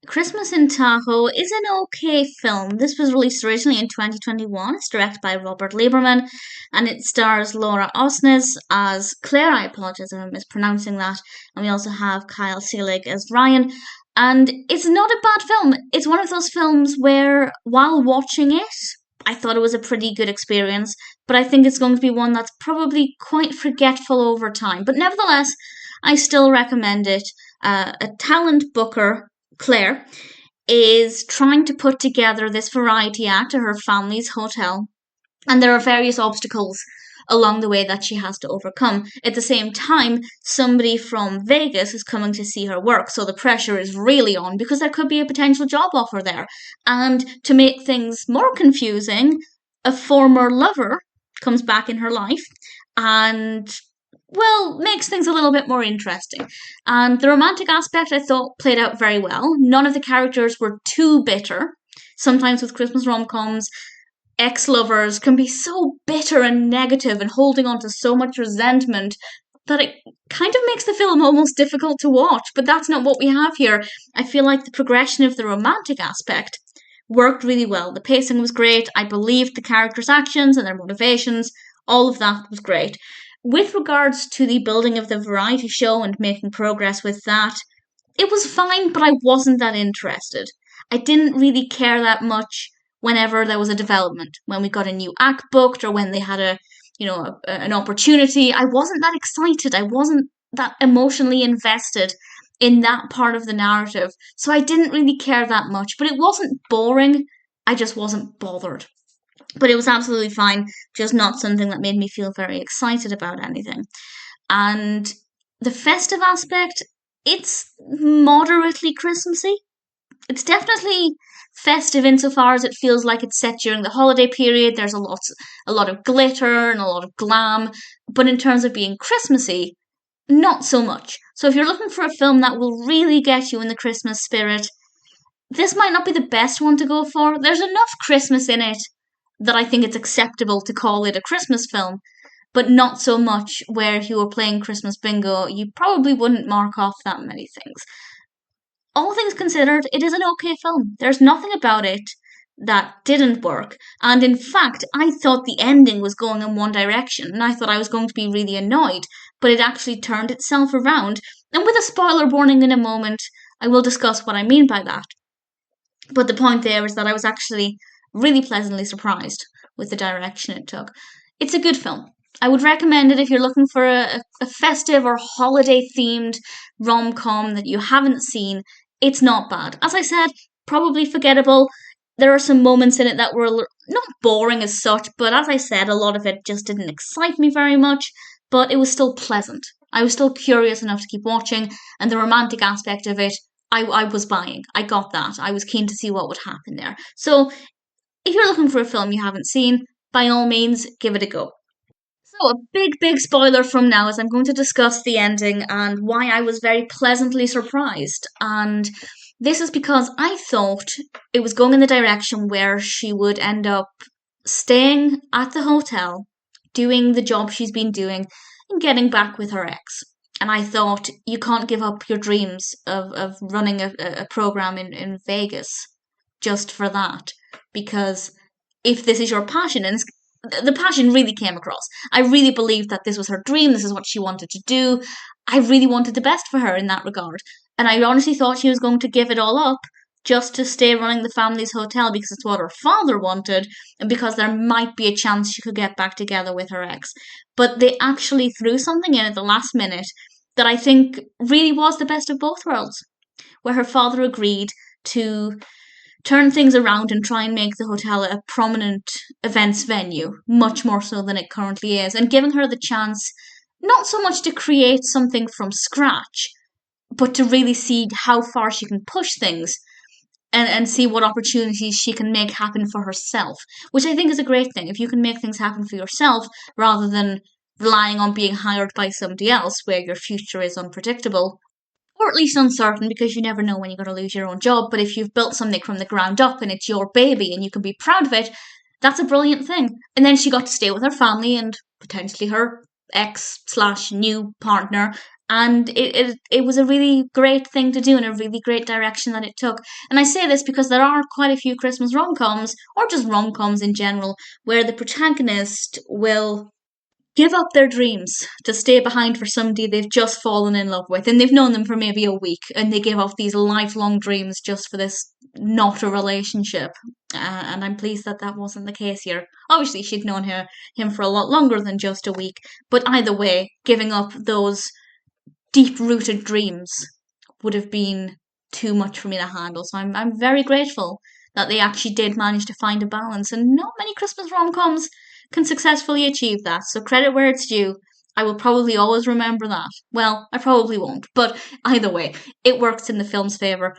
Christmas in Tahoe is an okay film. This was released originally in 2021. It's directed by Robert Lieberman and it stars Laura Osnes as Claire. I apologize if I'm mispronouncing that. And we also have Kyle Selig as Ryan. And it's not a bad film. It's one of those films where, while watching it, I thought it was a pretty good experience, but I think it's going to be one that's probably quite forgetful over time. But nevertheless, I still recommend it. A talent booker, Claire, is trying to put together this variety act at her family's hotel, and there are various obstacles along the way that she has to overcome. At the same time, somebody from Vegas is coming to see her work, so the pressure is really on because there could be a potential job offer there. And to make things more confusing, a former lover comes back in her life and well, makes things a little bit more interesting. And the romantic aspect I thought played out very well. None of the characters were too bitter. Sometimes with Christmas rom-coms, ex-lovers can be so bitter and negative and holding on to so much resentment that it kind of makes the film almost difficult to watch. But that's not what we have here. I feel like the progression of the romantic aspect worked really well. The pacing was great. I believed the characters' actions and their motivations. All of that was great. With regards to the building of the variety show and making progress with that, it was fine, but I wasn't that interested. I didn't really care that much whenever there was a development, when we got a new act booked or when they had an opportunity. I wasn't that excited. I wasn't that emotionally invested in that part of the narrative. So I didn't really care that much, but it wasn't boring. I just wasn't bothered. But it was absolutely fine, just not something that made me feel very excited about anything. And the festive aspect, it's moderately Christmassy. It's definitely festive insofar as it feels like it's set during the holiday period. There's a lot of glitter and a lot of glam. But in terms of being Christmassy, not so much. So if you're looking for a film that will really get you in the Christmas spirit, this might not be the best one to go for. There's enough Christmas in it that I think it's acceptable to call it a Christmas film, but not so much where if you were playing Christmas bingo, you probably wouldn't mark off that many things. All things considered, it is an okay film. There's nothing about it that didn't work. And in fact, I thought the ending was going in one direction, and I thought I was going to be really annoyed, but it actually turned itself around. And with a spoiler warning in a moment, I will discuss what I mean by that. But the point there is that I was actually really pleasantly surprised with the direction it took. It's a good film. I would recommend it if you're looking for a festive or holiday themed rom-com that you haven't seen. It's not bad. As I said, probably forgettable. There are some moments in it that were not boring as such, but as I said, a lot of it just didn't excite me very much, but it was still pleasant. I was still curious enough to keep watching, and the romantic aspect of it, I was buying. I got that. I was keen to see what would happen there. So if you're looking for a film you haven't seen, by all means, give it a go. So, a big spoiler from now is I'm going to discuss the ending and why I was very pleasantly surprised. And this is because I thought it was going in the direction where she would end up staying at the hotel, doing the job she's been doing, and getting back with her ex. And I thought, you can't give up your dreams of running a program in Vegas just for that. Because if this is your passion, and the passion really came across. I really believed that this was her dream, this is what she wanted to do. I really wanted the best for her in that regard. And I honestly thought she was going to give it all up just to stay running the family's hotel because it's what her father wanted and because there might be a chance she could get back together with her ex. But they actually threw something in at the last minute that I think really was the best of both worlds, where her father agreed to turn things around and try and make the hotel a prominent events venue, much more so than it currently is, and giving her the chance not so much to create something from scratch, but to really see how far she can push things and see what opportunities she can make happen for herself, which I think is a great thing. If you can make things happen for yourself rather than relying on being hired by somebody else where your future is unpredictable, or at least uncertain because you never know when you're going to lose your own job. But if you've built something from the ground up and it's your baby and you can be proud of it, that's a brilliant thing. And then she got to stay with her family and potentially her ex/new partner And it was a really great thing to do and a really great direction that it took. And I say this because there are quite a few Christmas rom-coms, or just rom-coms in general, where the protagonist will give up their dreams to stay behind for somebody they've just fallen in love with, and they've known them for maybe a week, and they give up these lifelong dreams just for this not a relationship. And I'm pleased that that wasn't the case here. Obviously, she'd known him for a lot longer than just a week, but either way, giving up those deep-rooted dreams would have been too much for me to handle. So I'm very grateful that they actually did manage to find a balance, and not many Christmas rom-coms can successfully achieve that. So credit where it's due. I will probably always remember that. Well, I probably won't, but either way, it works in the film's favour.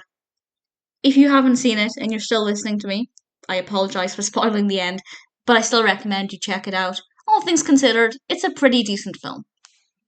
If you haven't seen it and you're still listening to me, I apologise for spoiling the end, but I still recommend you check it out. All things considered, it's a pretty decent film.